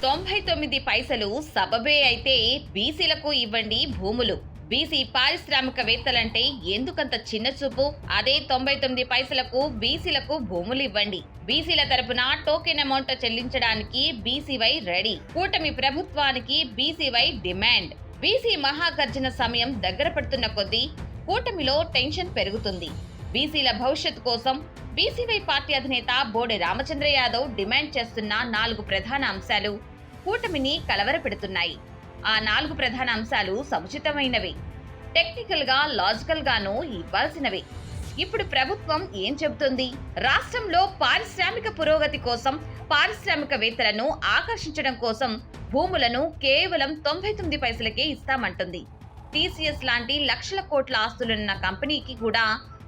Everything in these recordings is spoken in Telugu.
99 పైసలు సబబే అయితే బీసీలకు ఇవ్వండి భూములు. బీసీ పారిశ్రామికవేత్తలంటే ఎందుకంత చిన్న చూపు? అదే 99 పైసలకు బీసీలకు భూములు ఇవ్వండి. బీసీల తరపున టోకెన్ అమౌంట్ చెల్లించడానికి బీసీవై రెడీ. కూటమి ప్రభుత్వానికి బీసీవై డిమాండ్. బీసీ మహాగర్జన సమయం దగ్గర పడుతున్న కొద్దీ కూటమిలో టెన్షన్ పెరుగుతుంది. బీసీల భవిష్యత్తు కోసం బీసీవై పార్టీ అధినేత బోడే రామచంద్ర యాదవ్ డిమాండ్ చేస్తున్న 4 ప్రధాన అంశాలు కూటమిని కలవరపెడుతున్నాయి. ఆ 4 ప్రధాన అంశాలు సముచితమైనవి, టెక్నికల్ గా, లాజికల్ గాను ఇవ్వాల్సినవి. ఇప్పుడు ప్రభుత్వం ఏం చెబుతుంది? రాష్ట్రంలో పారిశ్రామిక పురోగతి కోసం, పారిశ్రామికవేత్తలను ఆకర్షించడం కోసం భూములను కేవలం 99 పైసలకే ఇస్తామంటుంది. టీసీఎస్ లాంటి లక్షల కోట్ల ఆస్తులున్న కంపెనీకి కూడా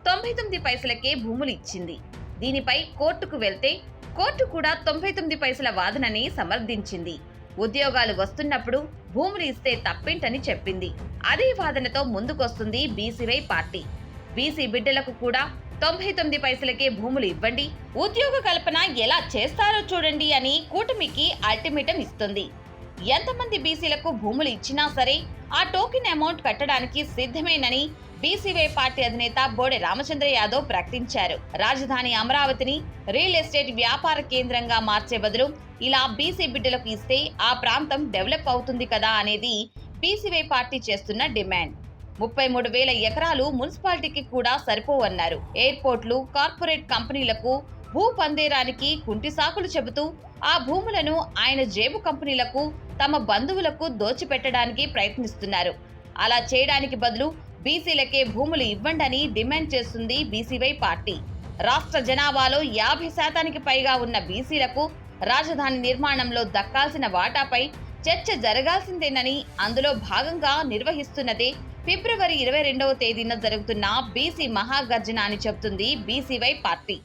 99 పైసలకే భూములు ఇచ్చింది. దీనిపై కోర్టుకు వెళ్తే కోర్టు కూడా 99 పైసల వాదనని సమర్థించింది. ఉద్యోగాలు వస్తున్నప్పుడు భూములు ఇస్తే తప్పేంటని చెప్పింది. అదే వాదనతో ముందుకొస్తుంది బీసీవై పార్టీ. బీసీ బిడ్డలకు కూడా 99 పైసలకే భూములు ఇవ్వండి, ఉద్యోగ కల్పన ఎలా చేస్తారో చూడండి అని కూటమికి అల్టిమేటం ఇస్తుంది. ఎంతమంది బీసీలకు భూములు ఇచ్చినా సరే ఆ టోకెన్ అమౌంట్ కట్టడానికి సిద్ధమేనని బీసీవై పార్టీ అధినేత బోడే రామచంద్ర యాదవ్ ప్రకటించారు. రాజధాని అమరావతిని రియల్ ఎస్టేట్ వ్యాపార కేంద్రంగా మార్చే బదులు ఇలా బీసీ బిడ్డలకు ఇస్తే ఆ ప్రాంతం డెవలప్ అవుతుంది కదా అనేది బీసీవై పార్టీ చేస్తున్న డిమాండ్. 33,000 ఎకరాలు మున్సిపాలిటీకి కూడా సరిపోవన్నారు. ఎయిర్పోర్ట్లు, కార్పొరేట్ కంపెనీలకు భూ పందేరానికి కుంటి సాకులు చెబుతూ ఆ భూములను ఆయన జేబు కంపెనీలకు, తమ బంధువులకు దోచిపెట్టడానికి ప్రయత్నిస్తున్నారు. అలా చేయడానికి బదులు బీసీలకే భూములు ఇవ్వండని డిమాండ్ చేస్తుంది బీసీవై పార్టీ. రాష్ట్ర జనాభాలో 50% పైగా ఉన్న బీసీలకు రాజధాని నిర్మాణంలో దక్కాల్సిన వాటాపై చర్చ జరగాల్సిందేనని, అందులో భాగంగా నిర్వహిస్తున్నదే ఫిబ్రవరి 22వ తేదీన జరుగుతున్న బీసీ మహాగర్జన అని చెబుతుంది బీసీవై పార్టీ.